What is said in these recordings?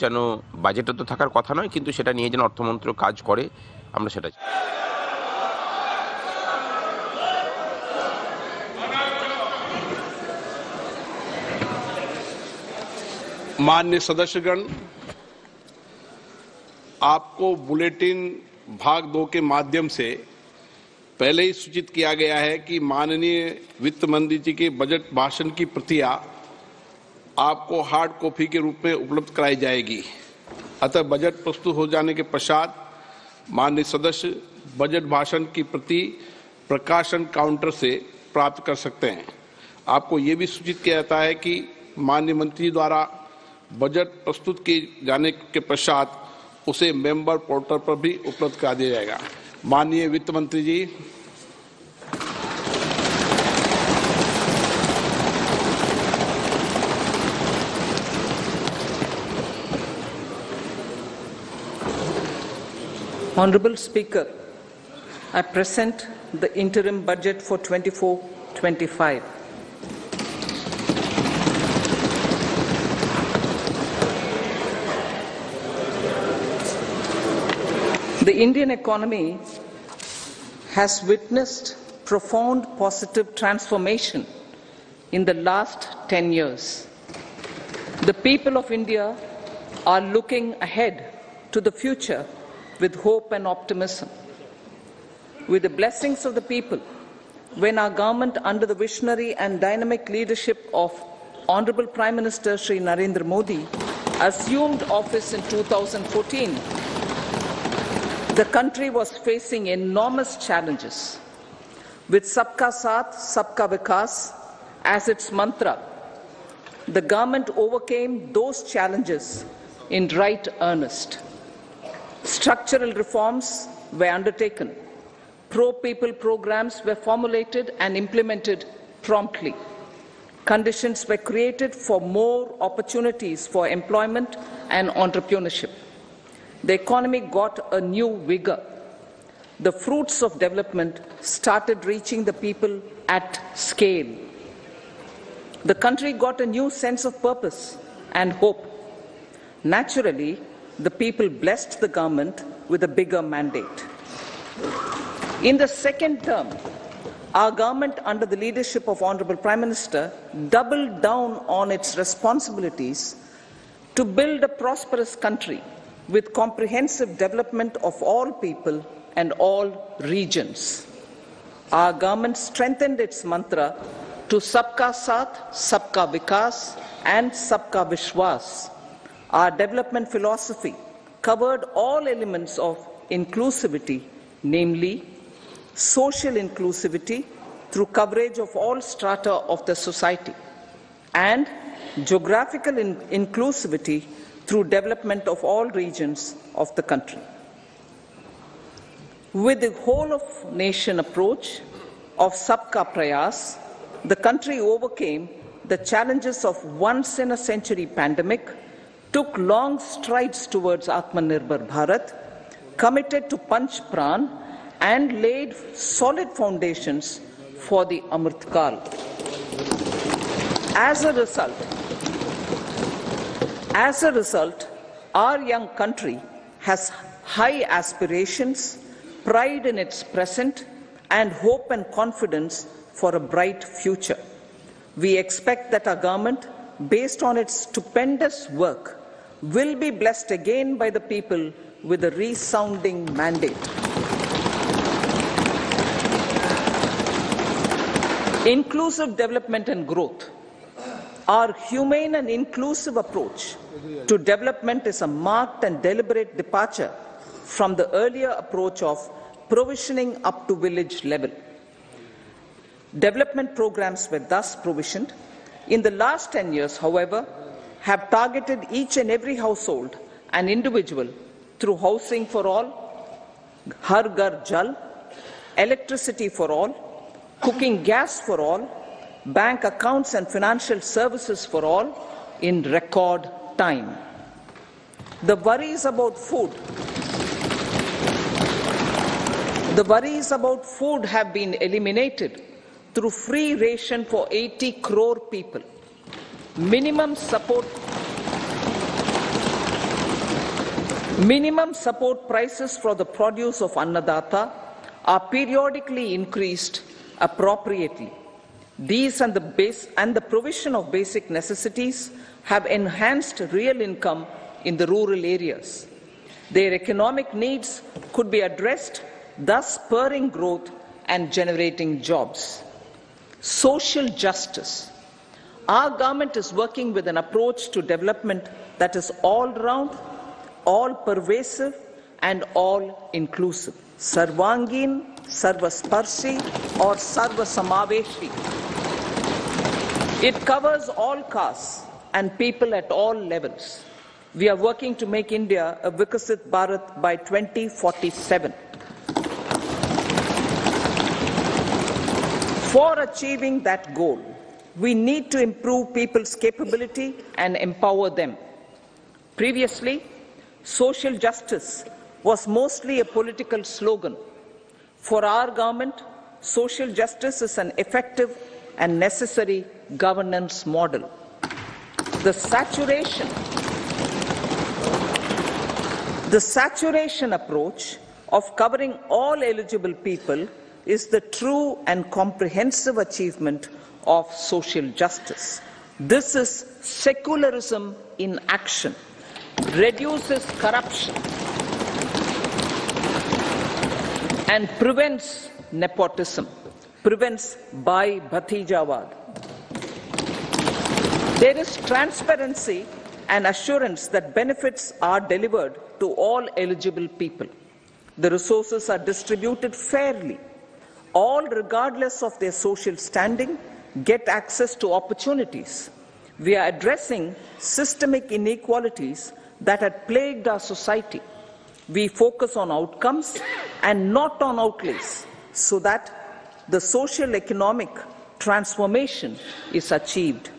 যেন বাজেটে তো থাকার কথা নয়, কিন্তু সেটা নিয়ে যেন অর্থমন্ত্রক কাজ করে, আমরা সেটা চাই। माननीय सदस्यगण, आपको बुलेटिन भाग 2 के माध्यम से पहले ही सूचित किया गया है कि माननीय वित्त मंत्री जी के बजट भाषण की प्रतियां आपको हार्ड कॉपी के रूप में उपलब्ध कराई जाएगी। अतः बजट प्रस्तुत हो जाने के पश्चात माननीय सदस्य बजट भाषण की प्रति प्रकाशन काउंटर से प्राप्त कर सकते हैं। आपको ये भी सूचित किया जाता है कि माननीय मंत्री द्वारा बजट प्रस्तुत किए जाने के पश्चात उसे मेंबर पोर्टल पर भी उपलब्ध करा दिया जाएगा। माननीय वित्त मंत्री जी, Honorable Speaker, I present the interim budget for 24-25. The Indian economy has witnessed profound positive transformation in the last 10 years. The people of India are looking ahead to the future with hope and optimism. With the blessings of the people, when our government, under the visionary and dynamic leadership of Honorable Prime Minister Shri Narendra Modi, assumed office in 2014, the country was facing enormous challenges. With Sabka Saath, Sabka Vikas as its mantra, the government overcame those challenges in right earnest. Structural reforms were undertaken. Pro-people programs were formulated and implemented promptly. Conditions were created for more opportunities for employment and entrepreneurship. The economy got a new vigor. The fruits of development started reaching the people at scale. The country got a new sense of purpose and hope. Naturally, the people blessed the government with a bigger mandate. In the second term, our government, under the leadership of Honorable Prime Minister, doubled down on its responsibilities to build a prosperous country with comprehensive development of all people and all regions. Our government strengthened its mantra to Sabka Saath, Sabka Vikas and Sabka Vishwas. Our development philosophy covered all elements of inclusivity, namely social inclusivity through coverage of all strata of the society, and geographical inclusivity through development of all regions of the country. With the whole of nation approach of Sabka Prayas, the country overcame the challenges of once-in-a-century pandemic, took long strides towards Atmanirbhar Bharat, committed to Panch Pran, and laid solid foundations for the Amrit Kal. As a result, our young country has high aspirations, pride in its present, and hope and confidence for a bright future. We expect that our government, based on its stupendous work, will be blessed again by the people with a resounding mandate. Inclusive development and growth. Our humane and inclusive approach to development is a marked and deliberate departure from the earlier approach of provisioning up to village level. Development programs were thus provisioned. In the last 10 years, however, have targeted each and every household and individual through housing for all, Har Ghar Jal, electricity for all, cooking gas for all, bank accounts and financial services for all in record time. The worries about food have been eliminated through free ration for 80 crore people. Minimum support Minimum support prices for the produce of Annadata are periodically increased appropriately. These and the provision of basic necessities have enhanced real income in the rural areas. Their economic needs could be addressed, thus spurring growth and generating jobs. Social justice. Our government is working with an approach to development that is all-round, all-pervasive and all-inclusive. Sarvangin, Sarvasparshi or Sarvasamaveshi. It covers all castes and people at all levels. We are working to make India a Vikasit Bharat by 2047. For achieving that goal, we need to improve people's capability and empower them. Previously, social justice was mostly a political slogan. For our government, social justice is an effective and necessary governance model. The saturation approach of covering all eligible people is the true and comprehensive achievement of social justice. This is secularism in action, reduces corruption, and prevents nepotism, prevents Bhai Bhatijawad. There is transparency and assurance that benefits are delivered to all eligible people. The resources are distributed fairly. All, regardless of their social standing, get access to opportunities. We are addressing systemic inequalities that had plagued our society. We focus on outcomes and not on outlays so that the social economic transformation is achieved.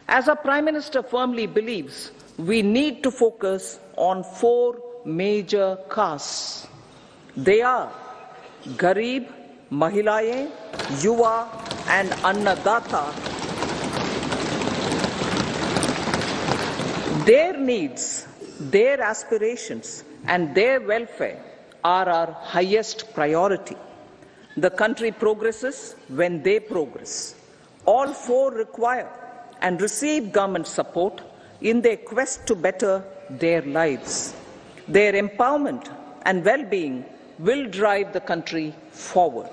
As our Prime Minister firmly believes, we need to focus on 4 major castes. They are Garib, Mahilaye, Yuva and Annadata. Their needs, their aspirations and their welfare are our highest priority. The country progresses when they progress. All 4 require and receive government support in their quest to better their lives. Their empowerment and well-being will drive the country forward.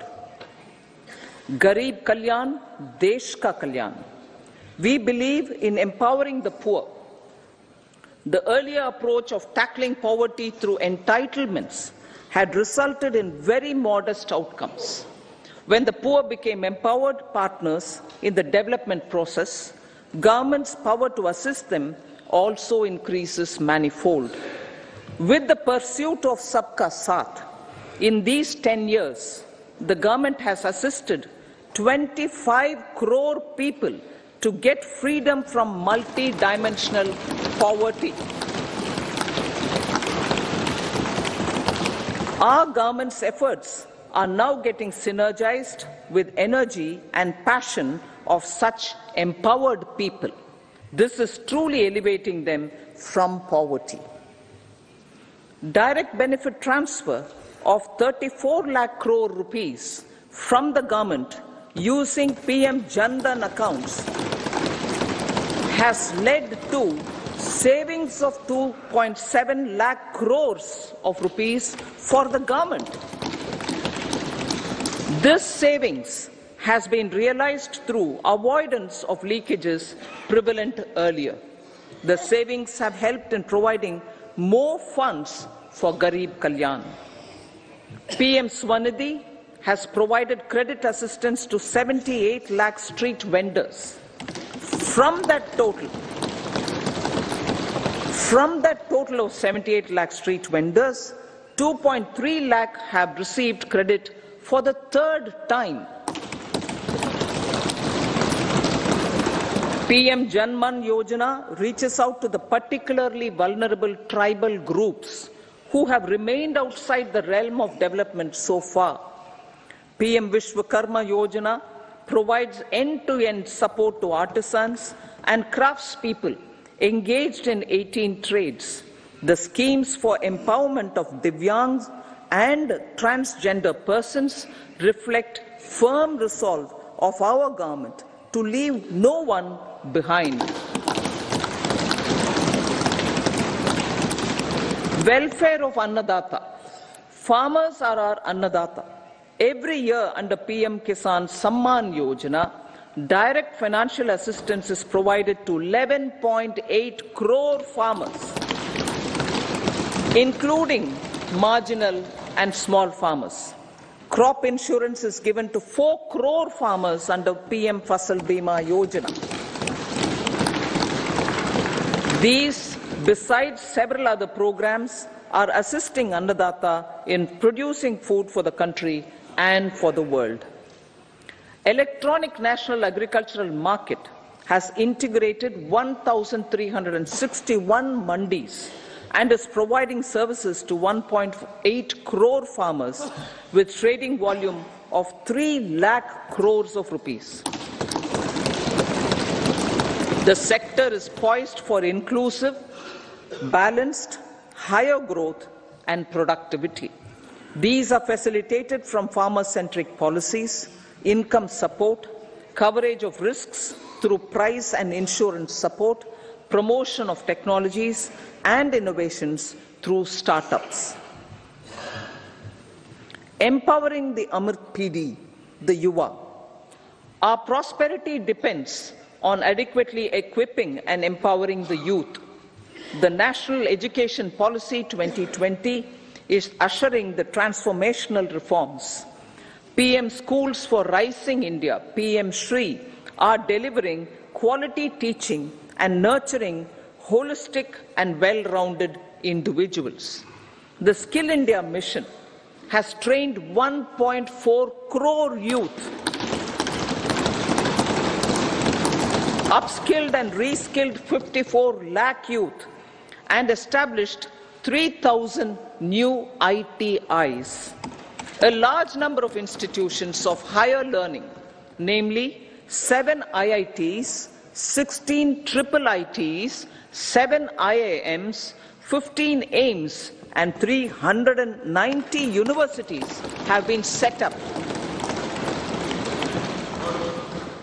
Garib Kalyan, Desh Ka Kalyan. We believe in empowering the poor. The earlier approach of tackling poverty through entitlements had resulted in very modest outcomes. When the poor became empowered partners in the development process, government's power to assist them also increases manifold. With the pursuit of Sabka Saath, in these 10 years, the government has assisted 25 crore people to get freedom from multi-dimensional poverty. Our government's efforts are now getting synergized with energy and passion of such empowered people. This is truly elevating them from poverty. Direct benefit transfer of 34 lakh crore rupees from the government using PM Jan Dhan accounts has led to savings of 2.7 lakh crores of rupees for the government. This savings has been realized through avoidance of leakages prevalent earlier. The savings have helped in providing more funds for Garib Kalyan. PM Swanidhi has provided credit assistance to 78 lakh street vendors. From that total of 78 lakh street vendors, 2.3 lakh have received credit for the 3rd time. PM Janman Yojana reaches out to the particularly vulnerable tribal groups who have remained outside the realm of development so far. PM Vishwakarma Yojana provides end-to-end support to artisans and craftspeople engaged in 18 trades. The schemes for empowerment of Divyangs and transgender persons reflect firm resolve of our government to leave no one behind. Welfare of Annadata. Farmers are our Annadata. Every year under PM Kisan Samman Yojana, direct financial assistance is provided to 11.8 crore farmers, including marginal and small farmers. Crop insurance is given to 4 crore farmers under PM Fasal Bima Yojana. These, besides several other programs, are assisting Annadata in producing food for the country and for the world. Electronic National Agricultural Market has integrated 1,361 mandis and is providing services to 1.8 crore farmers with trading volume of 3 lakh crores of rupees. The sector is poised for inclusive, balanced, higher growth and productivity. These are facilitated from farmer-centric policies, income support, coverage of risks through price and insurance support, promotion of technologies and innovations through startups. Empowering the Amrit PD, the Yuva. Our prosperity depends on adequately equipping and empowering the youth. The National Education Policy 2020 is ushering the transformational reforms. PM Schools for Rising India, PM Shri, are delivering quality teaching and nurturing holistic and well-rounded individuals. The Skill India mission has trained 1.4 crore youth, upskilled and reskilled 54 lakh youth, and established 3,000 new ITIs. A large number of institutions of higher learning, namely 7 IITs, 16 triple ITs, 7 IIMs, 15 AIMS, and 390 universities have been set up.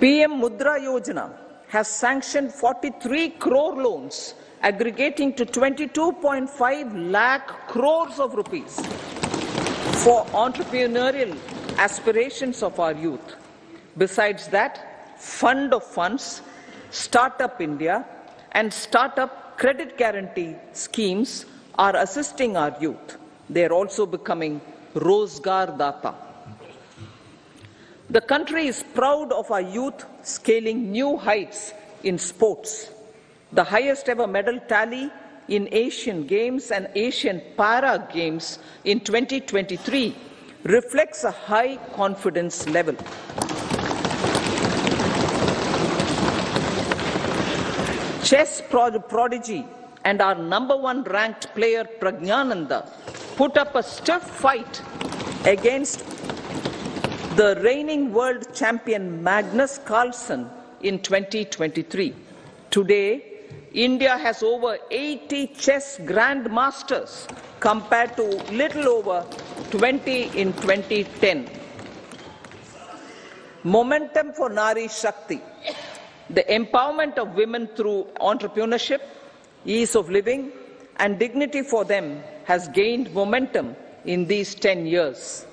PM Mudra Yojana has sanctioned 43 crore loans aggregating to 22.5 lakh crores of rupees for entrepreneurial aspirations of our youth. Besides that, Fund of Funds, Startup India and Startup Credit Guarantee schemes are assisting our youth. They are also becoming Rozgar Data. The country is proud of our youth scaling new heights in sports. The highest ever medal tally in Asian Games and Asian Para Games in 2023 reflects a high confidence level. Chess prodigy and our #1 ranked player Pragyananda put up a stiff fight against the reigning world champion Magnus Carlsen in 2023. Today, India has over 80 chess grandmasters compared to little over 20 in 2010. Momentum for Nari Shakti. The empowerment of women through entrepreneurship, ease of living, and dignity for them has gained momentum in these 10 years.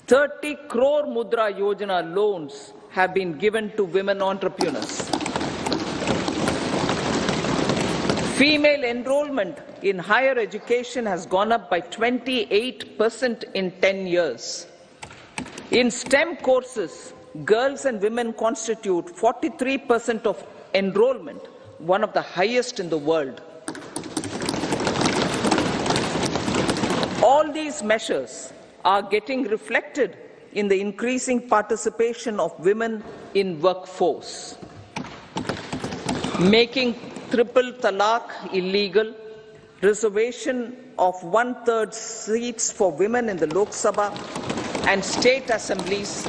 30 crore Mudra Yojana loans have been given to women entrepreneurs. Female enrollment in higher education has gone up by 28% in 10 years. In STEM courses, girls and women constitute 43% of enrollment, one of the highest in the world. All these measures are getting reflected in the increasing participation of women in workforce. Making triple talaq illegal, reservation of 1/3 seats for women in the Lok Sabha and state assemblies,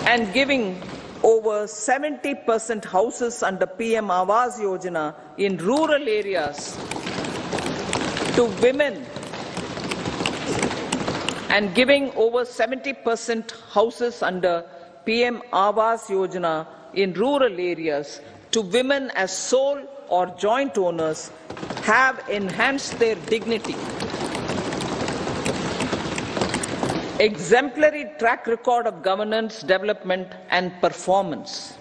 and giving over 70% houses under PM Awas Yojana in rural areas to women and giving over 70% houses under PM Awas Yojana in rural areas to women as sole or joint owners have enhanced their dignity. Exemplary track record of governance, development and performance.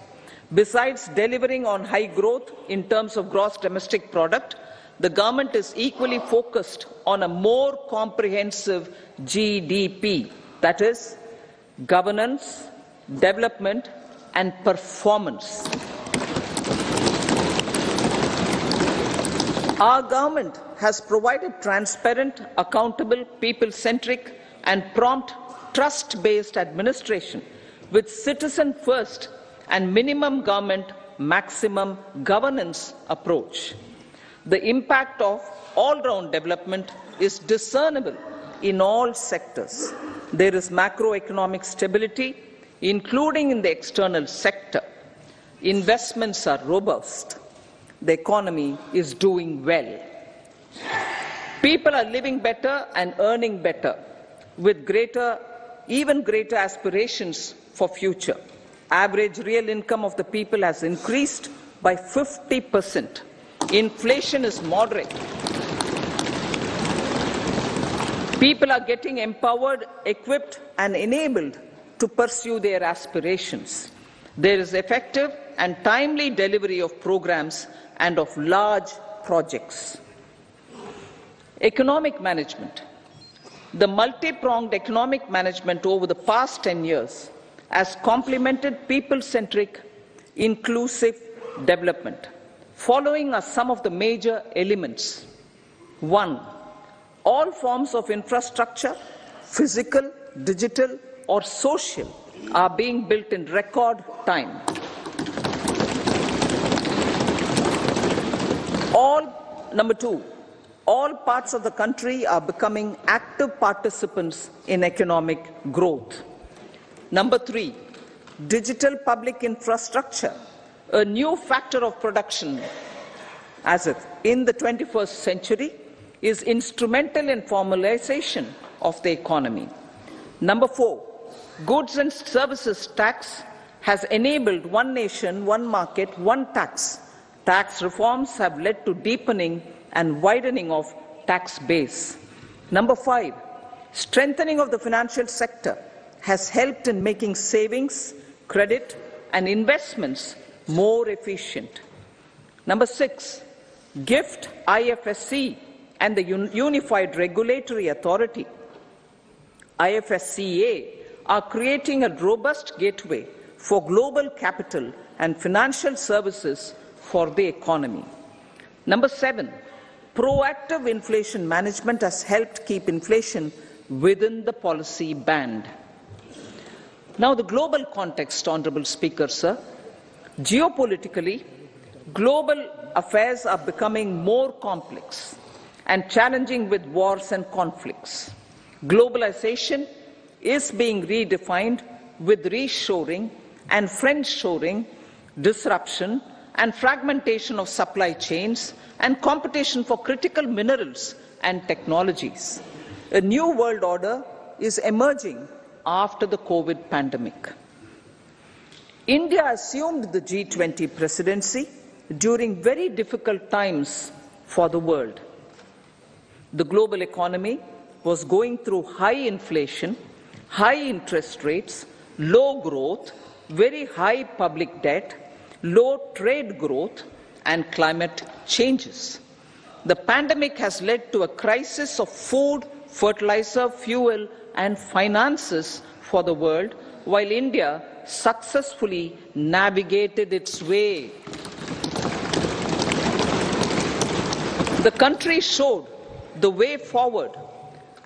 Besides delivering on high growth in terms of gross domestic product, the government is equally focused on a more comprehensive GDP, that is, governance, development and performance. Our government has provided transparent, accountable, people-centric and prompt, trust-based administration with citizen-first and minimum government, maximum governance approach. The impact of all-round development is discernible in all sectors. There is macroeconomic stability, including in the external sector. Investments are robust. The economy is doing well. People are living better and earning better, with even greater aspirations for future. Average real income of the people has increased by 50%. Inflation is moderate. People are getting empowered, equipped and enabled to pursue their aspirations. There is effective and timely delivery of programs and of large projects. Economic management. The multi-pronged economic management over the past 10 years has complemented people-centric, inclusive development. Following are some of the major elements. 1. All forms of infrastructure, physical, digital or social, are being built in record time. Number 2. All parts of the country are becoming active participants in economic growth. Number 3, digital public infrastructure, a new factor of production as if in the 21st century, is instrumental in formalization of the economy. Number 4, goods and services tax has enabled one nation, one market, one tax. Tax reforms have led to deepening and widening of tax base. Number 5, strengthening of the financial sector has helped in making savings, credit and investments more efficient. Number 6, GIFT, IFSC and the Unified Regulatory Authority, IFSCA, are creating a robust gateway for global capital and financial services for the economy. Number 7, proactive inflation management has helped keep inflation within the policy band. Now the global context, Honourable Speaker, sir. Geopolitically, global affairs are becoming more complex and challenging with wars and conflicts. Globalization is being redefined with reshoring and friendshoring, disruption and fragmentation of supply chains and competition for critical minerals and technologies. A new world order is emerging after the COVID pandemic. India assumed the G20 presidency during very difficult times for the world. The global economy was going through high inflation, high interest rates, low growth, very high public debt, low trade growth and climate changes. The pandemic has led to a crisis of food, fertilizer, fuel and finances for the world, while India successfully navigated its way. The country showed the way forward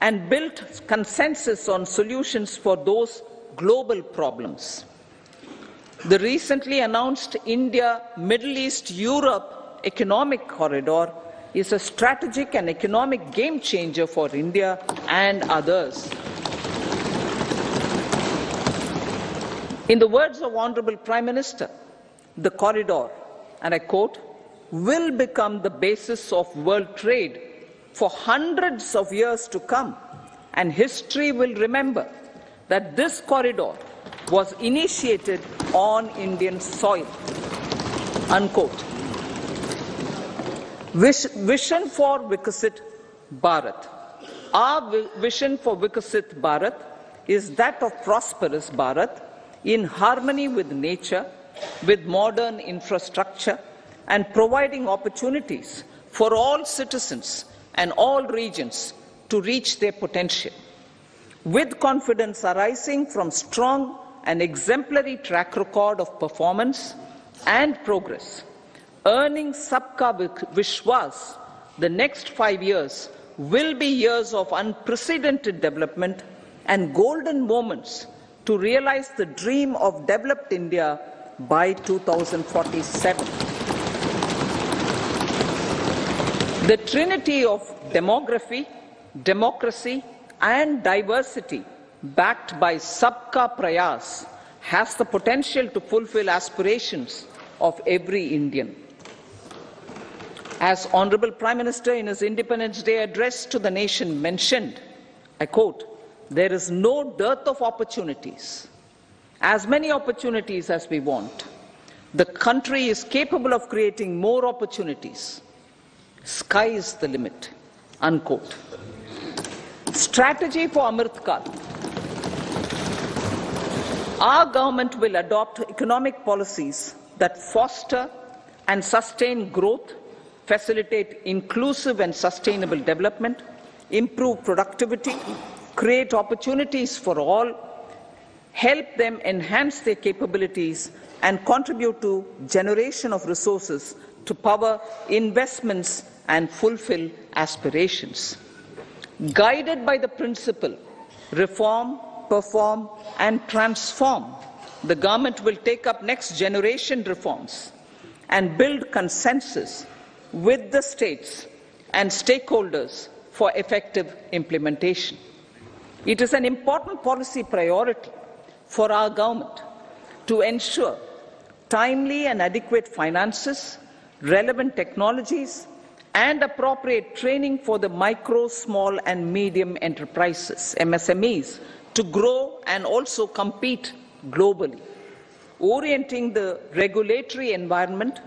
and built consensus on solutions for those global problems. The recently announced India-Middle East-Europe economic corridor is a strategic and economic game changer for India and others. In the words of Honourable Prime Minister, the corridor, and I quote, will become the basis of world trade for hundreds of years to come, and history will remember that this corridor was initiated on Indian soil. Unquote. Vision for Vikasit Bharat. Our vision for Vikasit Bharat is that of prosperous Bharat in harmony with nature, with modern infrastructure, and providing opportunities for all citizens and all regions to reach their potential. With confidence arising from strong and exemplary track record of performance and progress, earning Sabka Vishwas, the next 5 years will be years of unprecedented development and golden moments to realize the dream of developed India by 2047. The trinity of demography, democracy, and diversity backed by Sabka Prayas has the potential to fulfill aspirations of every Indian. As Honorable Prime Minister in his Independence Day address to the nation mentioned, I quote, "There is no dearth of opportunities. As many opportunities as we want. The country is capable of creating more opportunities. Sky is the limit." Unquote. Strategy for Amrit Kal. Our government will adopt economic policies that foster and sustain growth, facilitate inclusive and sustainable development, improve productivity, create opportunities for all, help them enhance their capabilities, and contribute to generation of resources to power investments and fulfill aspirations. Guided by the principle, reform, perform, and transform, the government will take up next generation reforms and build consensus with the states and stakeholders for effective implementation. It is an important policy priority for our government to ensure timely and adequate finances, relevant technologies, and appropriate training for the micro, small, and medium enterprises, MSMEs, to grow and also compete globally. Orienting the regulatory environment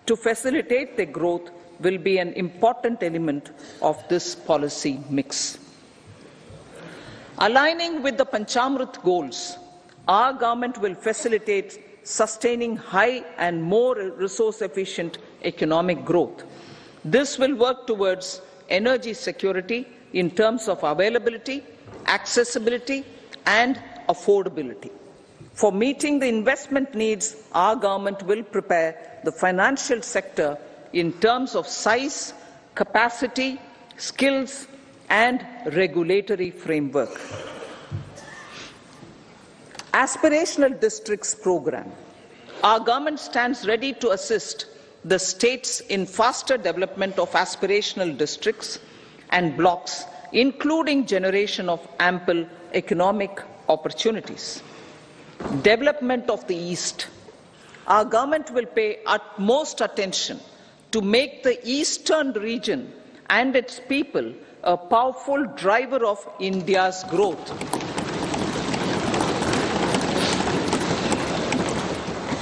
to facilitate their growth will be an important element of this policy mix. Aligning with the Panchamrit goals, our government will facilitate sustaining high and more resource-efficient economic growth. This will work towards energy security in terms of availability, accessibility, and affordability. For meeting the investment needs, our government will prepare the financial sector in terms of size, capacity, skills, and regulatory framework. Aspirational Districts Program. Our government stands ready to assist the states in faster development of aspirational districts and blocks, including generation of ample economic opportunities. Development of the East. Our government will pay utmost attention to make the eastern region and its people a powerful driver of India's growth.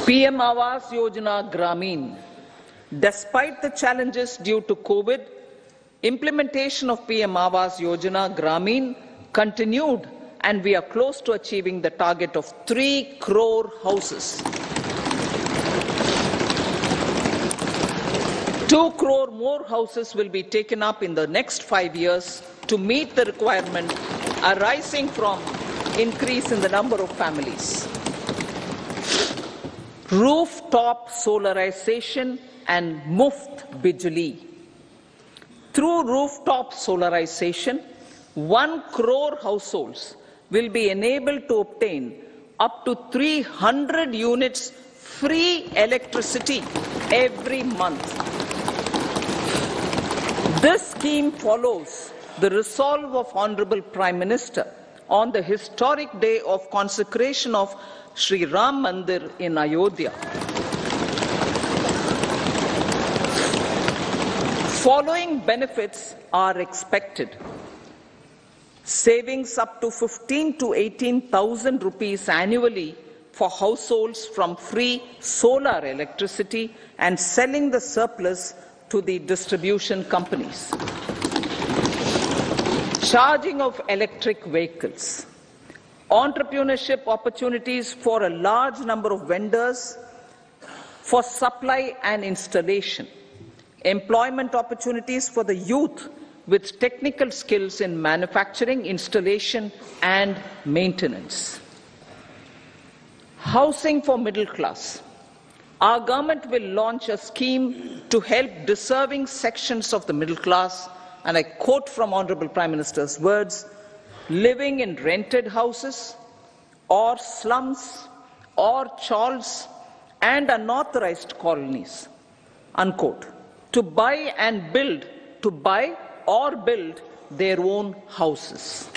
PM Awas Yojana Gramin. Despite the challenges due to COVID, implementation of PM Awas Yojana Gramin continued, and we are close to achieving the target of 3 crore houses. 2 crore more houses will be taken up in the next 5 years to meet the requirement arising from increase in the number of families. Rooftop solarization and Muft Bijli. Through rooftop solarization, 1 crore households will be enabled to obtain up to 300 units free electricity every month. This scheme follows the resolve of Honorable Prime Minister on the historic day of consecration of Sri Ram Mandir in Ayodhya. Following benefits are expected: savings up to 15 to 18,000 rupees annually for households from free solar electricity and selling the surplus to the distribution companies. Charging of electric vehicles. Entrepreneurship opportunities for a large number of vendors for supply and installation. Employment opportunities for the youth with technical skills in manufacturing, installation and maintenance. Housing for middle class. Our government will launch a scheme to help deserving sections of the middle class, and I quote from Honorable Prime Minister's words, living in rented houses or slums or chawls and unauthorized colonies, unquote, to buy or build their own houses.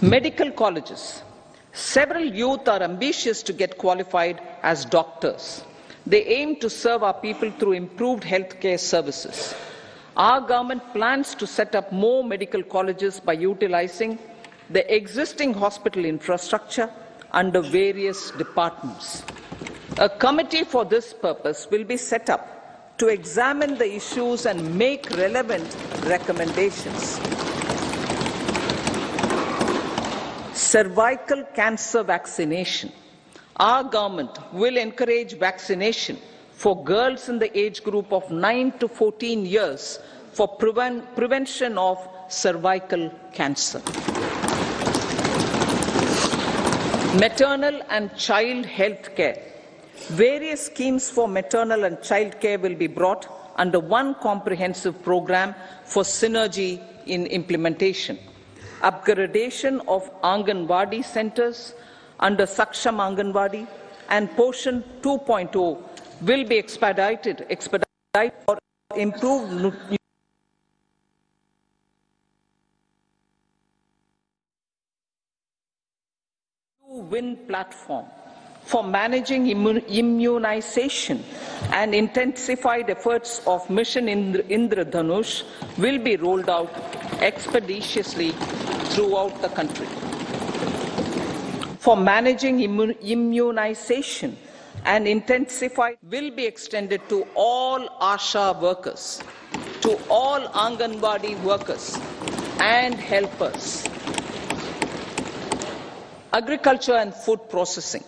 Medical colleges. Several youth are ambitious to get qualified as doctors. They aim to serve our people through improved healthcare services. Our government plans to set up more medical colleges by utilizing the existing hospital infrastructure under various departments. A committee for this purpose will be set up to examine the issues and make relevant recommendations. Cervical cancer vaccination. Our government will encourage vaccination for girls in the age group of 9 to 14 years for prevention of cervical cancer. Maternal and child health care. Various schemes for maternal and child care will be brought under one comprehensive program for synergy in implementation. Upgradation of Anganwadi centers under Saksham Anganwadi and Poshan 2.0 will be expedited for improved win platform for managing immunization and intensified efforts of Mission Indradhanush will be rolled out expeditiously throughout the country. For managing immunization and intensified will be extended to all ASHA workers, to all Anganwadi workers and helpers. Agriculture and food processing.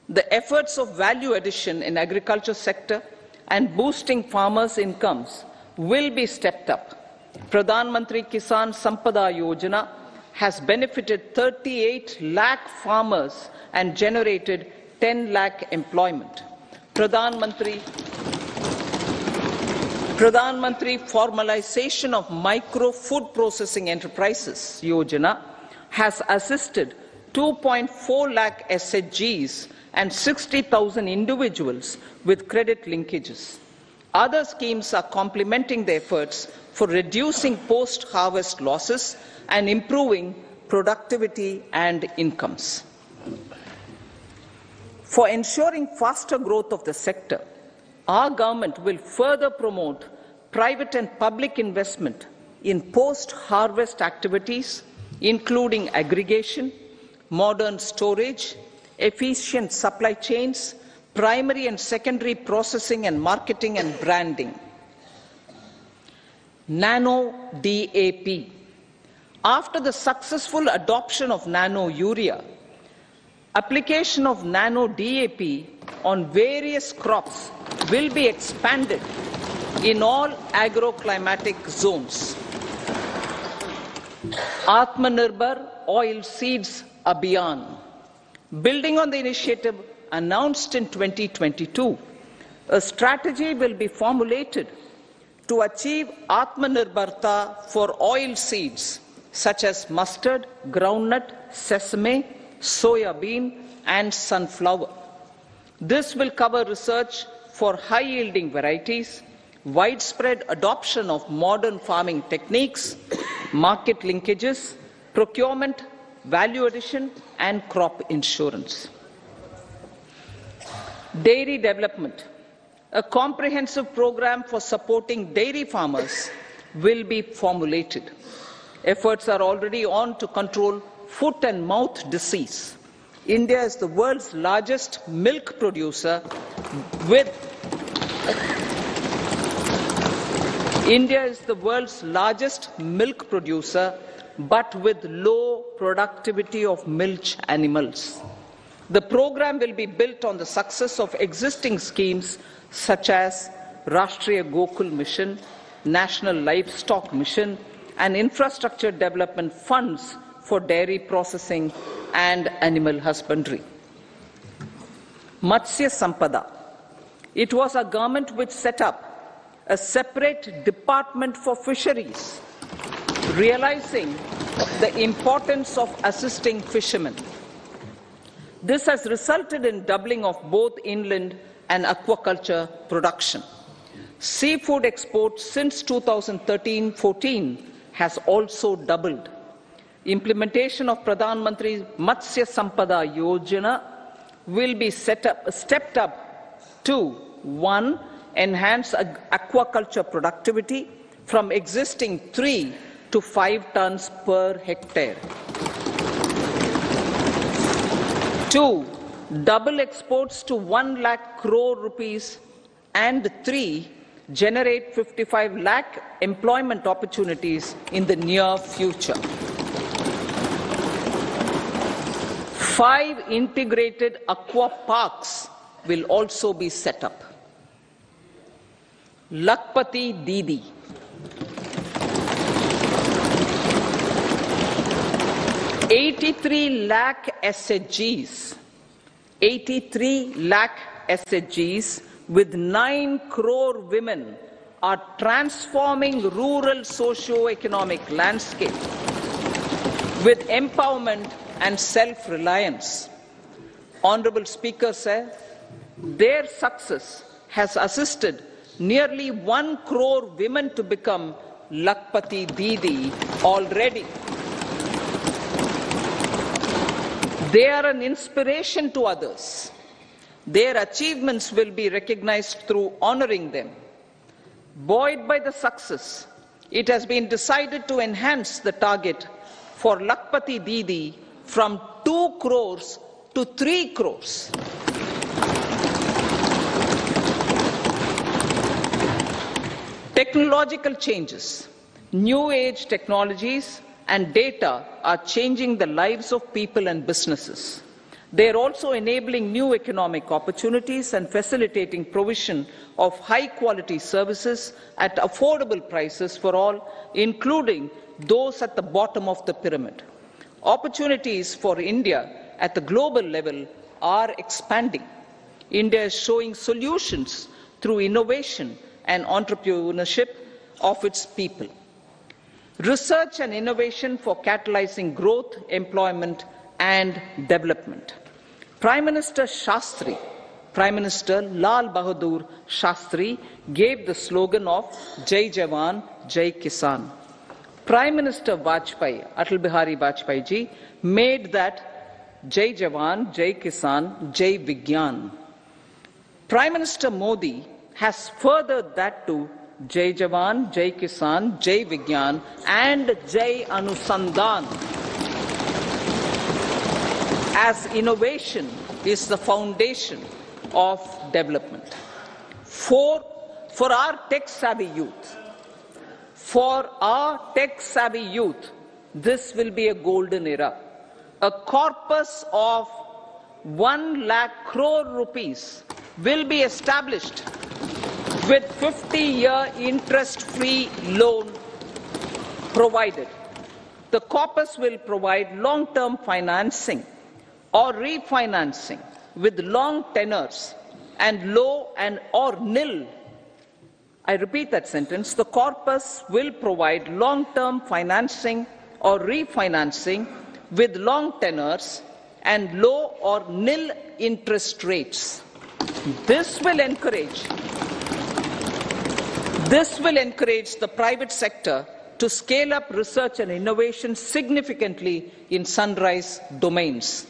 The efforts of value addition in agriculture sector and boosting farmers' incomes will be stepped up. Pradhan Mantri Kisan Sampada Yojana has benefited 38 lakh farmers and generated 10 lakh employment. Pradhan Mantri Formalization of Micro Food Processing Enterprises Yojana has assisted 2.4 lakh SHGs and 60,000 individuals with credit linkages. Other schemes are complementing the efforts for reducing post-harvest losses and improving productivity and incomes. For ensuring faster growth of the sector, our government will further promote private and public investment in post-harvest activities, including aggregation, modern storage, efficient supply chains, primary and secondary processing and marketing and branding. Nano DAP. After the successful adoption of nano urea, application of nano DAP on various crops will be expanded in all agroclimatic zones. Atmanirbhar Oilseeds Abhiyan. Building on the initiative announced in 2022, a strategy will be formulated to achieve Atmanirbharta for oil seeds such as mustard, groundnut, sesame, soya bean and sunflower. This will cover research for high-yielding varieties, widespread adoption of modern farming techniques, market linkages, procurement, value addition and crop insurance. Dairy development. A comprehensive program for supporting dairy farmers will be formulated. Efforts are already on to control foot and mouth disease. India is the world's largest milk producer with but with low productivity of milch animals. The program will be built on the success of existing schemes such as Rashtriya Gokul Mission, National Livestock Mission, and infrastructure development funds for dairy processing and animal husbandry. Matsya Sampada. It was our government which set up a separate department for fisheries, realizing the importance of assisting fishermen. This has resulted in doubling of both inland and aquaculture production. Seafood exports since 2013-14 has also doubled. Implementation of Pradhan Mantri Matsya Sampada Yojana will be stepped up to 1. Enhance aquaculture productivity from existing 3 to 5 tons per hectare. 2. Double exports to 1 lakh crore rupees, and 3. Generate 55 lakh employment opportunities in the near future. 5 integrated aqua parks will also be set up. Lakpati Didi. 83 lakh SHGs. 83 lakh SHGs with 9 crore women are transforming rural socio-economic landscape with empowerment and self-reliance. Honorable Speaker said, their success has assisted nearly 1 crore women to become Lakpati Didi already. They are an inspiration to others. Their achievements will be recognized through honoring them. Buoyed by the success, it has been decided to enhance the target for Lakpati Didi from 2 crores to 3 crores. Technological changes, new age technologies and data are changing the lives of people and businesses. They are also enabling new economic opportunities and facilitating provision of high-quality services at affordable prices for all, including those at the bottom of the pyramid. Opportunities for India at the global level are expanding. India is showing solutions through innovation and entrepreneurship of its people. Research and innovation for catalyzing growth, employment and development. Prime Minister Lal Bahadur Shastri gave the slogan of Jai Jawan, Jai Kisan. Prime Minister Atal Bihari Vajpayee ji made that Jai Jawan, Jai Kisan, Jai Vigyan. Prime Minister Modi has furthered that to Jai Jawan, Jai Kisan, Jai Vigyan and Jai Anusandhan, as innovation is the foundation of development. For our tech-savvy youth, this will be a golden era. A corpus of 1 lakh crore rupees will be established with 50-year interest-free loan provided. The corpus will provide long-term financing or refinancing with long tenors and low and or nil. I repeat that sentence. The corpus will provide long-term financing or refinancing with long tenors and low or nil interest rates. This will encourage the private sector to scale up research and innovation significantly in sunrise domains.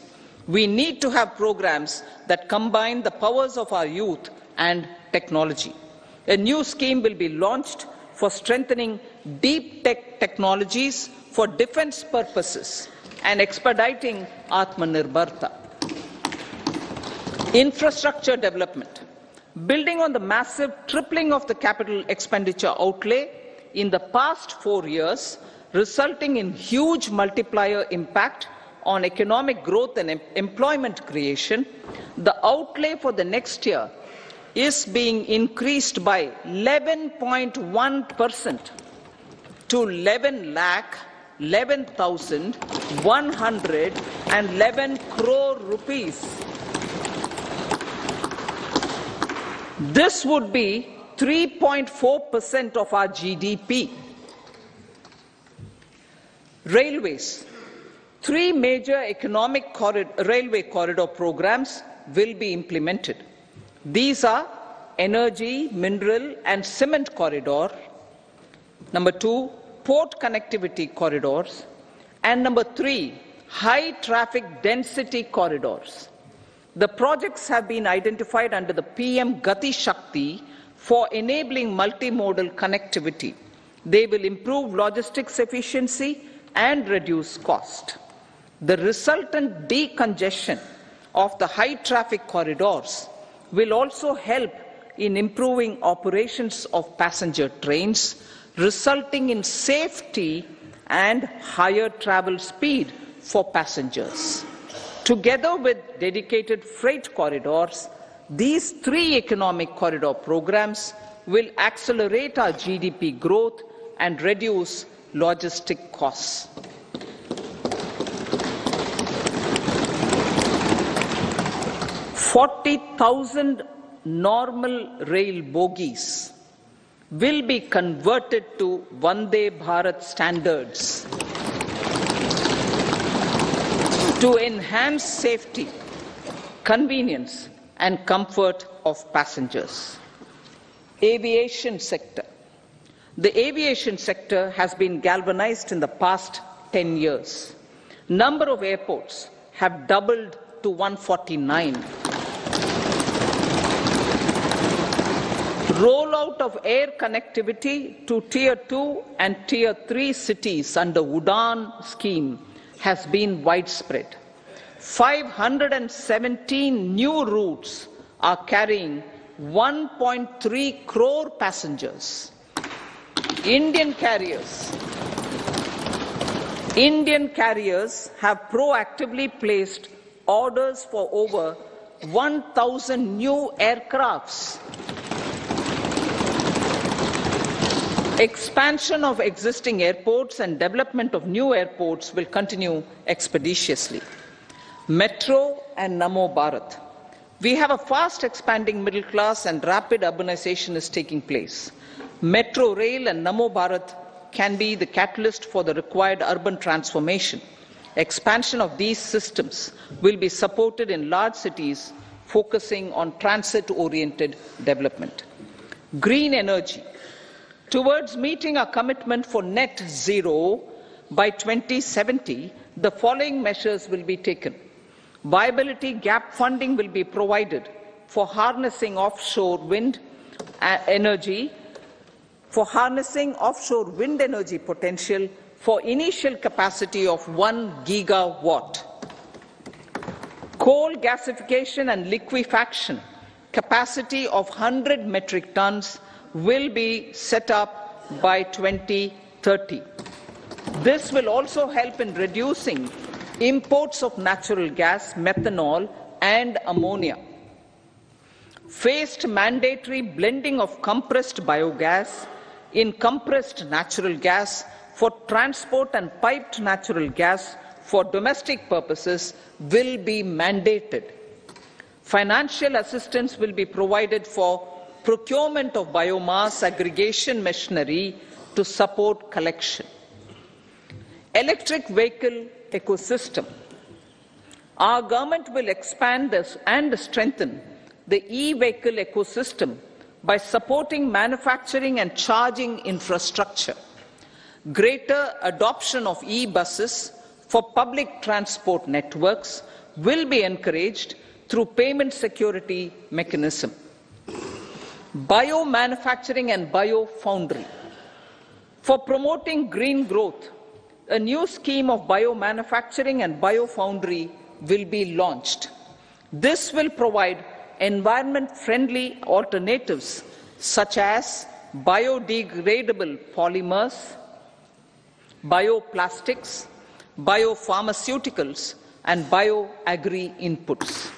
We need to have programs that combine the powers of our youth and technology. A new scheme will be launched for strengthening deep tech technologies for defense purposes and expediting Atmanirbharta. Infrastructure development. Building on the massive tripling of the capital expenditure outlay in the past 4 years, resulting in huge multiplier impact on economic growth and employment creation, the outlay for the next year is being increased by 11.1% to 11,111 crore rupees. This would be 3.4% of our GDP. Railways. 3 major economic railway corridor programs will be implemented. These are energy, mineral and cement corridor. Number 2, port connectivity corridors. And number 3, high traffic density corridors. The projects have been identified under the PM Gati Shakti for enabling multimodal connectivity. They will improve logistics efficiency and reduce cost. The resultant decongestion of the high traffic corridors will also help in improving operations of passenger trains, resulting in safety and higher travel speed for passengers. Together with dedicated freight corridors, these 3 economic corridor programs will accelerate our GDP growth and reduce logistic costs. "40,000 normal rail bogies will be converted to Vande Bharat standards to enhance safety, convenience and comfort of passengers." Aviation sector. The aviation sector has been galvanized in the past 10 years. Number of airports have doubled to 149. Rollout of air connectivity to Tier 2 and Tier 3 cities under Udan scheme has been widespread. 517 new routes are carrying 1.3 crore passengers. Indian carriers have proactively placed orders for over 1,000 new aircrafts. Expansion of existing airports and development of new airports will continue expeditiously. Metro and Namo Bharat. We have a fast expanding middle class and rapid urbanization is taking place. Metro rail and Namo Bharat can be the catalyst for the required urban transformation. Expansion of these systems will be supported in large cities, focusing on transit-oriented development. Green energy. Towards meeting our commitment for net zero by 2070, the following measures will be taken. Viability gap funding will be provided for harnessing offshore wind energy, potential for initial capacity of 1 gigawatt. Coal gasification and liquefaction capacity of 100 metric tons will be set up by 2030. This will also help in reducing imports of natural gas, methanol and ammonia. Phased mandatory blending of compressed biogas in compressed natural gas for transport and piped natural gas for domestic purposes will be mandated. Financial assistance will be provided for procurement of biomass aggregation machinery to support collection. Electric vehicle ecosystem. Our government will expand this and strengthen the e-vehicle ecosystem by supporting manufacturing and charging infrastructure. Greater adoption of e-buses for public transport networks will be encouraged through payment security mechanism. Biomanufacturing and biofoundry. For promoting green growth, a new scheme of biomanufacturing and biofoundry will be launched. This will provide environment-friendly alternatives such as biodegradable polymers, bioplastics, biopharmaceuticals, and bioagri-inputs.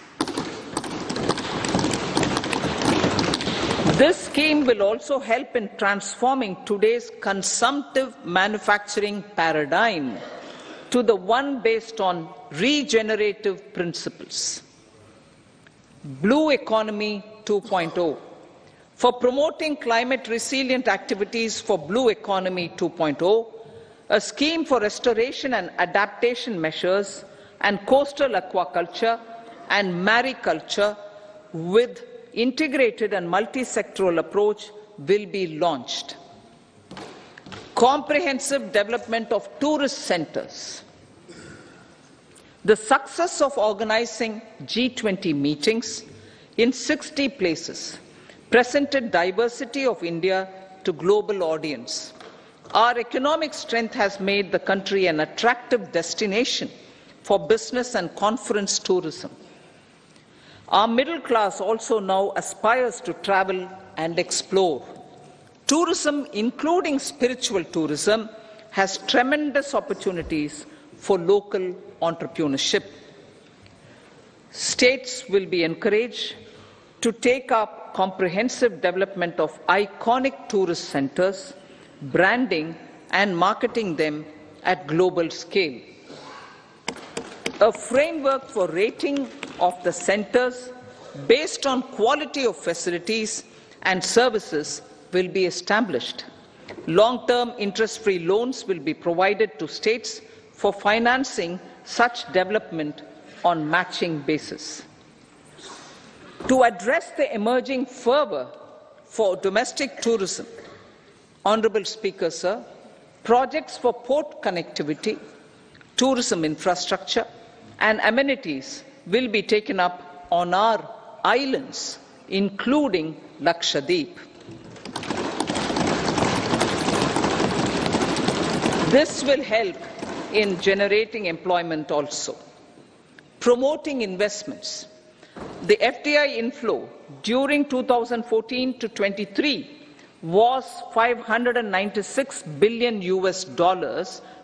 This scheme will also help in transforming today's consumptive manufacturing paradigm to the one based on regenerative principles. Blue Economy 2.0. For promoting climate-resilient activities for Blue Economy 2.0, a scheme for restoration and adaptation measures and coastal aquaculture and mariculture with integrated and multi-sectoral approach will be launched. Comprehensive development of tourist centers. The success of organizing G20 meetings in 60 places presented diversity of India to global audience. Our economic strength has made the country an attractive destination for business and conference tourism. Our middle class also now aspires to travel and explore. Tourism, including spiritual tourism, has tremendous opportunities for local entrepreneurship. States will be encouraged to take up comprehensive development of iconic tourist centers, branding and marketing them at global scale. A framework for rating of the centers based on quality of facilities and services will be established. Long-term interest-free loans will be provided to states for financing such development on matching basis. To address the emerging fervor for domestic tourism, Honorable Speaker, sir, projects for port connectivity, tourism infrastructure and amenities will be taken up on our islands, including Lakshadweep. This will help in generating employment also. Promoting investments. The FDI inflow during 2014 to 23 was $596 billion,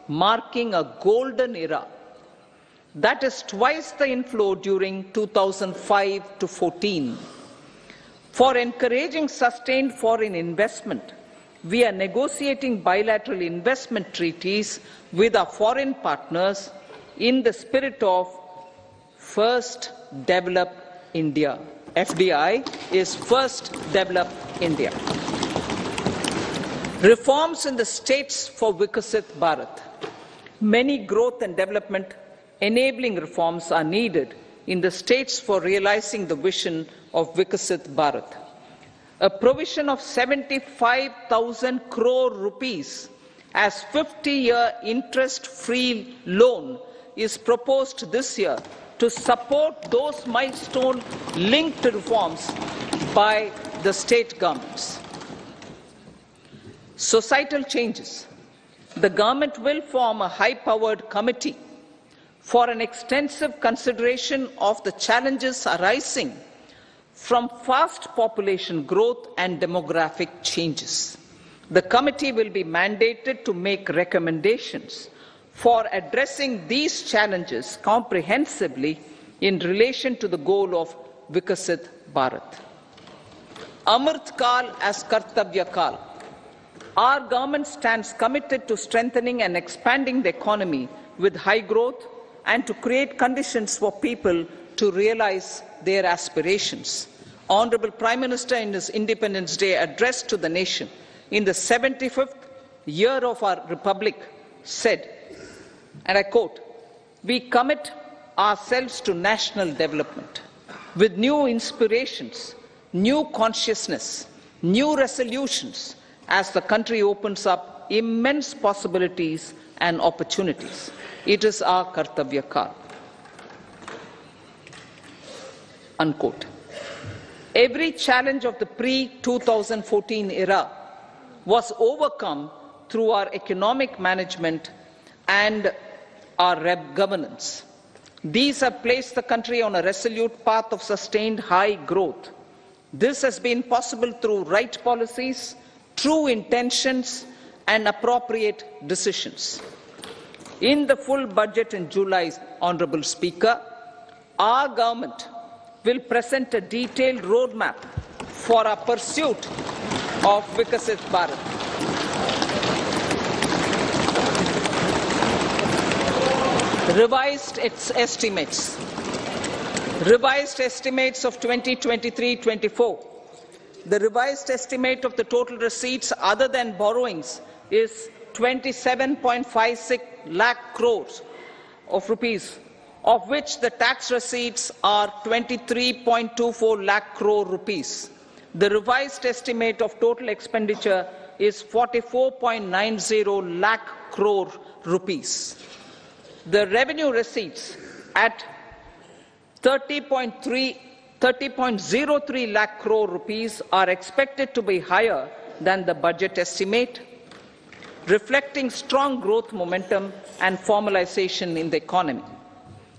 marking a golden era. That is twice the inflow during 2005 to 14. For encouraging sustained foreign investment, we are negotiating bilateral investment treaties with our foreign partners in the spirit of First Develop India. FDI is First Develop India. Reforms in the states for Vikasit Bharat. Many growth and development enabling reforms are needed in the states for realizing the vision of Vikasit Bharat. A provision of 75,000 crore rupees as 50-year interest-free loan is proposed this year to support those milestone-linked reforms by the state governments. Societal changes. The government will form a high-powered committee for an extensive consideration of the challenges arising from fast population growth and demographic changes. The committee will be mandated to make recommendations for addressing these challenges comprehensively in relation to the goal of Vikasit Bharat. Amrit Kal as Kartavya Kal. Our government stands committed to strengthening and expanding the economy with high growth and to create conditions for people to realize their aspirations. Honorable Prime Minister, in his Independence Day address to the nation in the 75th year of our Republic, said, and I quote, "We commit ourselves to national development with new inspirations, new consciousness, new resolutions as the country opens up immense possibilities and opportunities. It is our kartavya kal. Unquote. Every challenge of the pre-2014 era was overcome through our economic management and our governance. These have placed the country on a resolute path of sustained high growth. This has been possible through right policies, true intentions, and appropriate decisions. In the full budget in July, Honourable Speaker, our government will present a detailed roadmap for our pursuit of Vikasit Bharat. Revised estimates of 2023-24. The revised estimate of the total receipts other than borrowings is 27.56 lakh crores of rupees, of which the tax receipts are 23.24 lakh crore rupees. The revised estimate of total expenditure is 44.90 lakh crore rupees. The revenue receipts at 30.03 lakh crore rupees are expected to be higher than the budget estimate, reflecting strong growth momentum and formalization in the economy.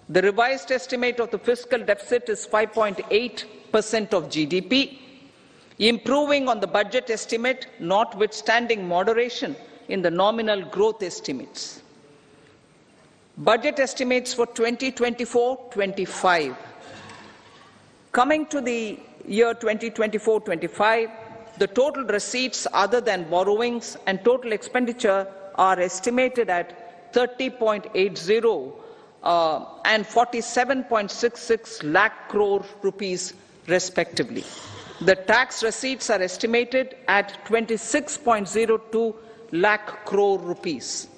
The revised estimate of the fiscal deficit is 5.8% of GDP, improving on the budget estimate, notwithstanding moderation in the nominal growth estimates. Budget estimates for 2024-25. Coming to the year 2024-25, the total receipts other than borrowings and total expenditure are estimated at 30.80 and 47.66 lakh crore rupees respectively. The tax receipts are estimated at 26.02 lakh crore rupees.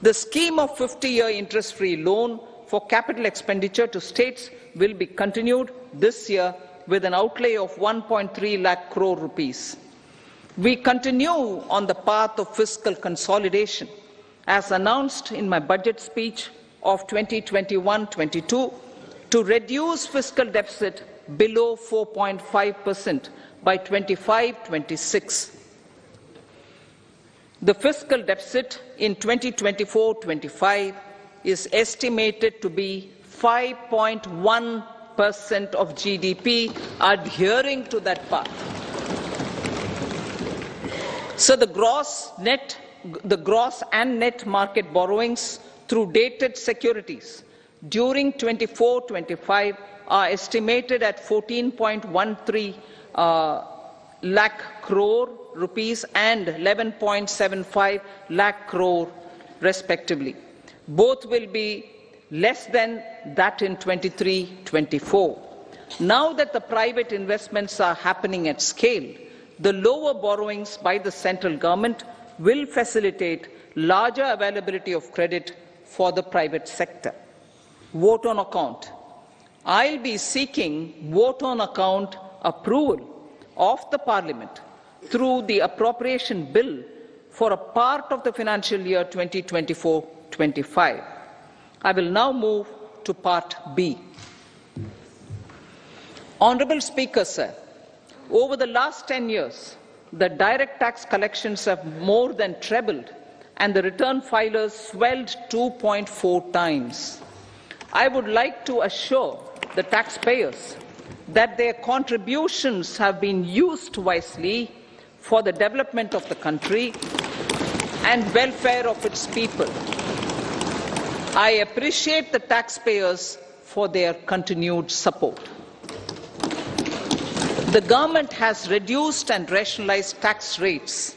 The scheme of 50-year interest-free loan for capital expenditure to states will be continued this year with an outlay of 1.3 lakh crore rupees. We continue on the path of fiscal consolidation, as announced in my budget speech of 2021-22, to reduce fiscal deficit below 4.5% by 25-26. The fiscal deficit in 2024-25 is estimated to be 5.1% of GDP, adhering to that path. So the gross and net market borrowings through dated securities during 24-25 are estimated at 14.13 lakh crore rupees and 11.75 lakh crore respectively. Both will be less than that in 23-24. Now that the private investments are happening at scale, the lower borrowings by the central government will facilitate larger availability of credit for the private sector. Vote on account. I'll be seeking vote on account approval of the Parliament through the appropriation bill for a part of the financial year 2024-25. I will now move to Part B. Honourable Speaker, sir, over the last 10 years, the direct tax collections have more than trebled and the return filers swelled 2.4 times. I would like to assure the taxpayers that their contributions have been used wisely for the development of the country and welfare of its people. I appreciate the taxpayers for their continued support. The government has reduced and rationalized tax rates.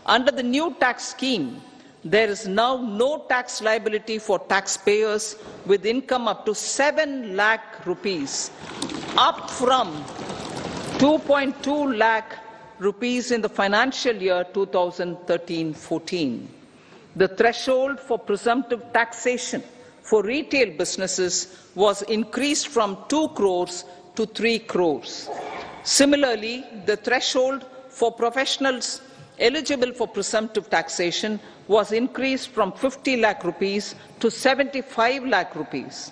Under the new tax scheme, there is now no tax liability for taxpayers with income up to 7 lakh rupees, up from 2.2 lakh rupees in the financial year 2013-14. The threshold for presumptive taxation for retail businesses was increased from 2 crores to 3 crores. Similarly, the threshold for professionals eligible for presumptive taxation was increased from 50 lakh rupees to 75 lakh rupees.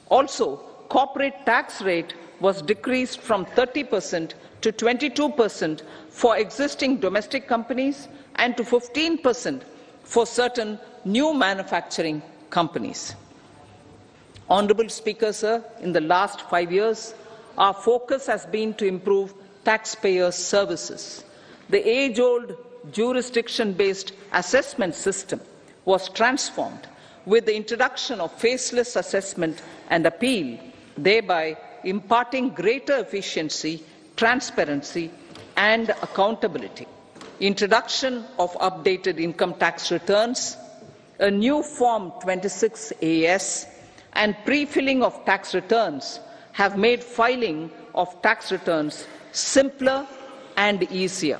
Also, corporate tax rate was decreased from 30% to 22% for existing domestic companies and to 15% for certain new manufacturing companies. Honourable Speaker, sir, in the last 5 years, our focus has been to improve taxpayer services. The age-old jurisdiction-based assessment system was transformed with the introduction of faceless assessment and appeal, thereby imparting greater efficiency, transparency and accountability. Introduction of updated income tax returns, a new Form 26AS and pre-filling of tax returns have made filing of tax returns simpler and easier.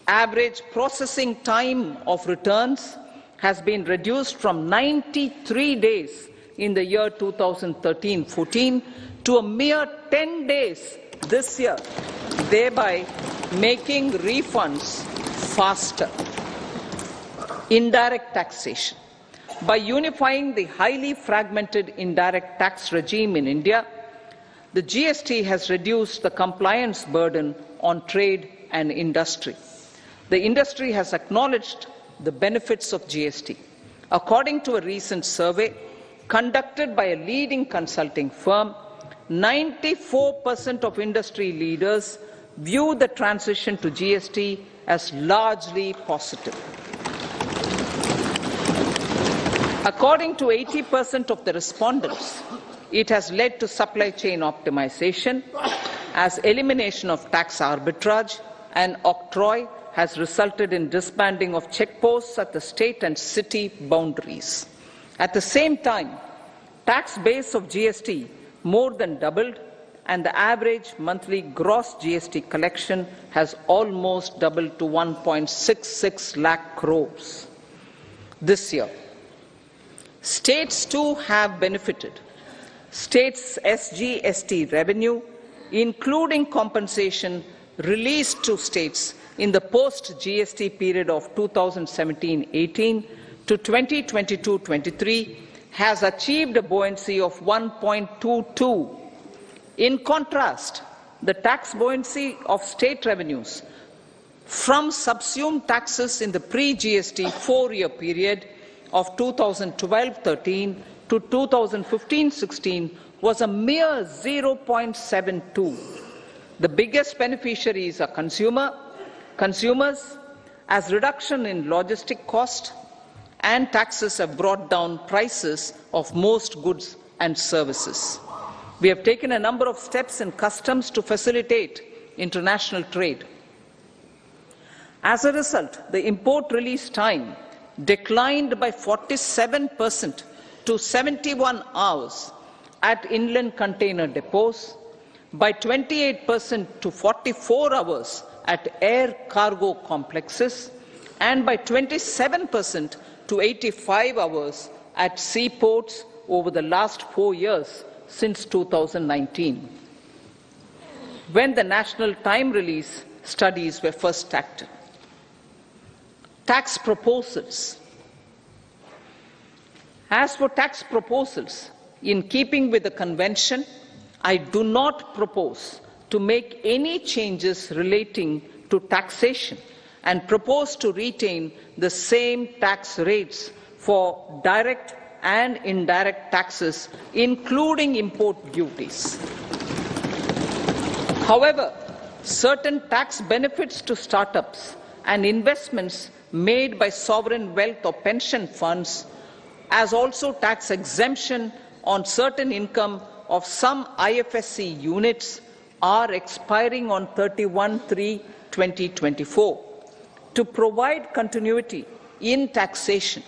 Average processing time of returns has been reduced from 93 days in the year 2013-14 to a mere 10 days this year, thereby making refunds faster. Indirect taxation. By unifying the highly fragmented indirect tax regime in India, the GST has reduced the compliance burden on trade and industry. The industry has acknowledged the benefits of GST. According to a recent survey conducted by a leading consulting firm, 94% of industry leaders view the transition to GST as largely positive. According to 80% of the respondents, it has led to supply chain optimization, as elimination of tax arbitrage and octroi has resulted in disbanding of checkposts at the state and city boundaries. At the same time, tax base of GST more than doubled, and the average monthly gross GST collection has almost doubled to 1.66 lakh crores this year. States too have benefited. States' SGST revenue, including compensation released to states in the post-GST period of 2017-18 to 2022-23, has achieved a buoyancy of 1.22. In contrast, the tax buoyancy of state revenues from subsumed taxes in the pre-GST 4-year period of 2012-13 to 2015-16 was a mere 0.72. The biggest beneficiaries are consumers, as reduction in logistic cost and taxes have brought down prices of most goods and services. We have taken a number of steps in customs to facilitate international trade. As a result, the import release time declined by 47% to 71 hours at inland container depots, by 28% to 44 hours at air cargo complexes, and by 27% to 85 hours at seaports over the last 4 years since 2019, when the national time release studies were first acted. Tax proposals. As for tax proposals, in keeping with the convention, I do not propose to make any changes relating to taxation and propose to retain the same tax rates for direct and indirect taxes, including import duties. However, certain tax benefits to startups and investments made by sovereign wealth or pension funds, as also tax exemption on certain income of some IFSC units, are expiring on 31/3/2024. To provide continuity in taxation,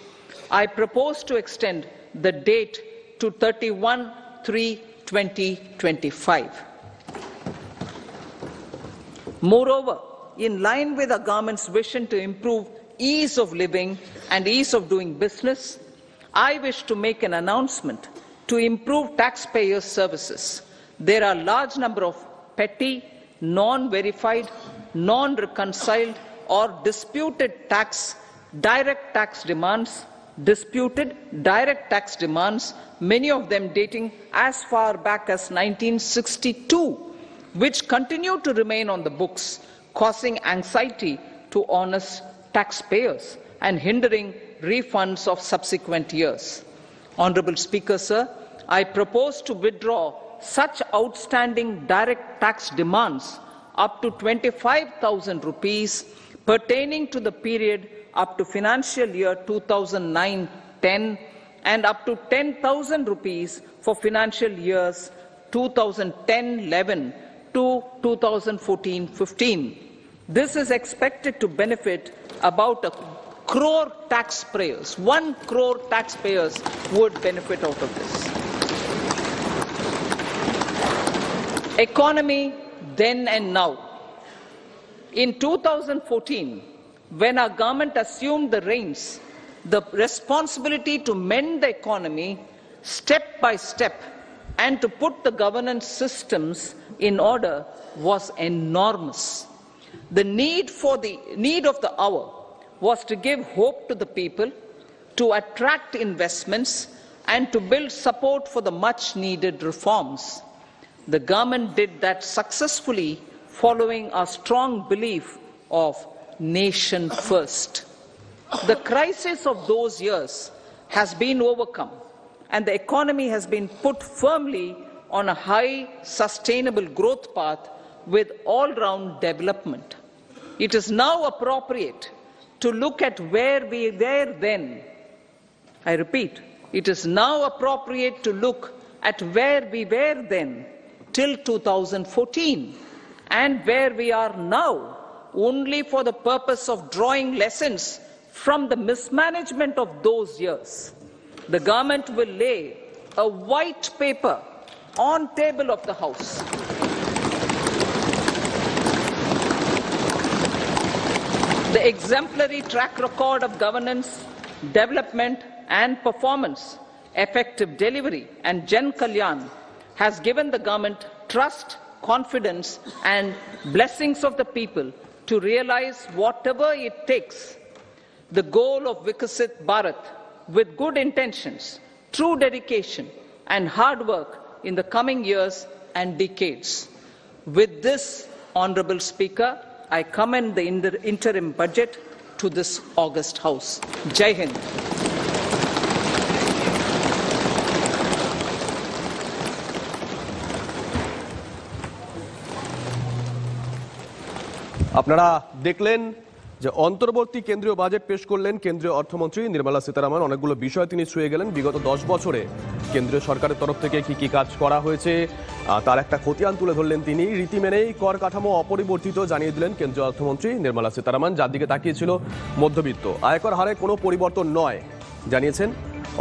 I propose to extend the date to 31/3/2025. Moreover, in line with the government's vision to improve ease of living and ease of doing business, I wish to make an announcement to improve taxpayer services. There are a large number of petty, non-verified, non-reconciled or disputed direct tax demands, many of them dating as far back as 1962, which continue to remain on the books, causing anxiety to honest taxpayers and hindering refunds of subsequent years. Honourable Speaker, sir, I propose to withdraw such outstanding direct tax demands up to 25,000 rupees pertaining to the period up to financial year 2009-10 and up to 10,000 rupees for financial years 2010-11 to 2014-15. This is expected to benefit about 1 crore taxpayers. 1 crore taxpayers would benefit out of this. Economy then and now. In 2014, when our government assumed the reins, the responsibility to mend the economy step by step and to put the governance systems in order was enormous. The need of the hour was to give hope to the people, to attract investments, and to build support for the much-needed reforms. The government did that successfully, following a strong belief of nation first. The crisis of those years has been overcome, and the economy has been put firmly on a high, sustainable growth path with all-round development. It is now appropriate to look at where we were then. I repeat, it is now appropriate to look at where we were then till 2014 and where we are now, only for the purpose of drawing lessons from the mismanagement of those years. The government will lay a white paper on table of the House. The exemplary track record of governance, development and performance, effective delivery and Jan Kalyan has given the government trust, confidence and blessings of the people to realize whatever it takes. The goal of Vikasit Bharat with good intentions, true dedication and hard work in the coming years and decades. With this, Honourable Speaker, I commend the interim budget to this august House. Jai Hind. আপনারা দেখলেন যে অন্তর্বর্তী কেন্দ্রীয় budget পেশ করলেন কেন্দ্রীয় অর্থমন্ত্রী নির্মলা সীতারামন। অনেকগুলো বিষয় তিনি ছুঁয়ে গেলেন। বিগত 10 বছরে কেন্দ্রীয় সরকারের তরফ থেকে কি কাজ করা হয়েছে তার একটা খতিয়ান তুলে ধরলেন তিনি। রীতি মেনেই কর কাঠামো অপরিবর্তিত জানিয়ে দিলেন কেন্দ্রীয় অর্থমন্ত্রী নির্মলা সীতারামন, যার দিকে তাকিয়েছিল মধ্যবিত্ত। আয়কর হারে কোনো পরিবর্তন নয় জানিয়েছেন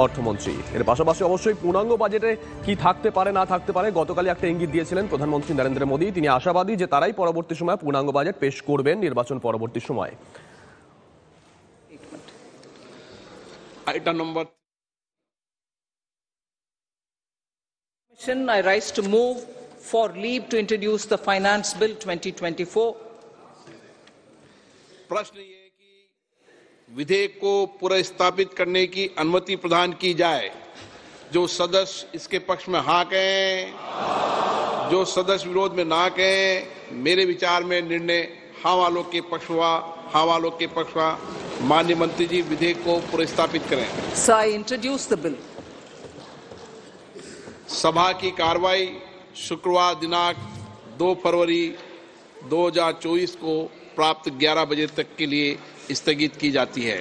অর্থমন্ত্রী। এর পাশাপাশি অবশ্যই পূর্ণাঙ্গ বাজেটে কি থাকতে পারে না থাকতে পারে গতকালই একটা ইঙ্গিত দিয়েছিলেন প্রধানমন্ত্রী নরেন্দ্র মোদী। তিনি আশাবাদী যে তারাই পরবর্তী সময়ে পূর্ণাঙ্গ বাজেট পেশ করবেন নির্বাচন পরবর্তী সময়। Item number. I rise to move for leave to introduce the Finance Bill 2024. प्रश्न ये है कि विधेयक को पुनर्स्थापित करने की अनुमति प्रदान की जाए। जो सदस्य इसके पक्ष में हाँ कहें, जो सदस्य विरोध में ना कहें। मेरे विचार में निर्णय हाँ वालों के पक्ष हुआ, हाँ वालों के पक्ष हुआ। माननीय मंत्री जी विधेयक को पुनर्स्थापित करें। So I introduce the bill. सभा की कार्रवाई शुक्रवार दिनांक 2 फरवरी 2024 को प्राप्त 11 बजे तक के लिए स्थगित की जाती है।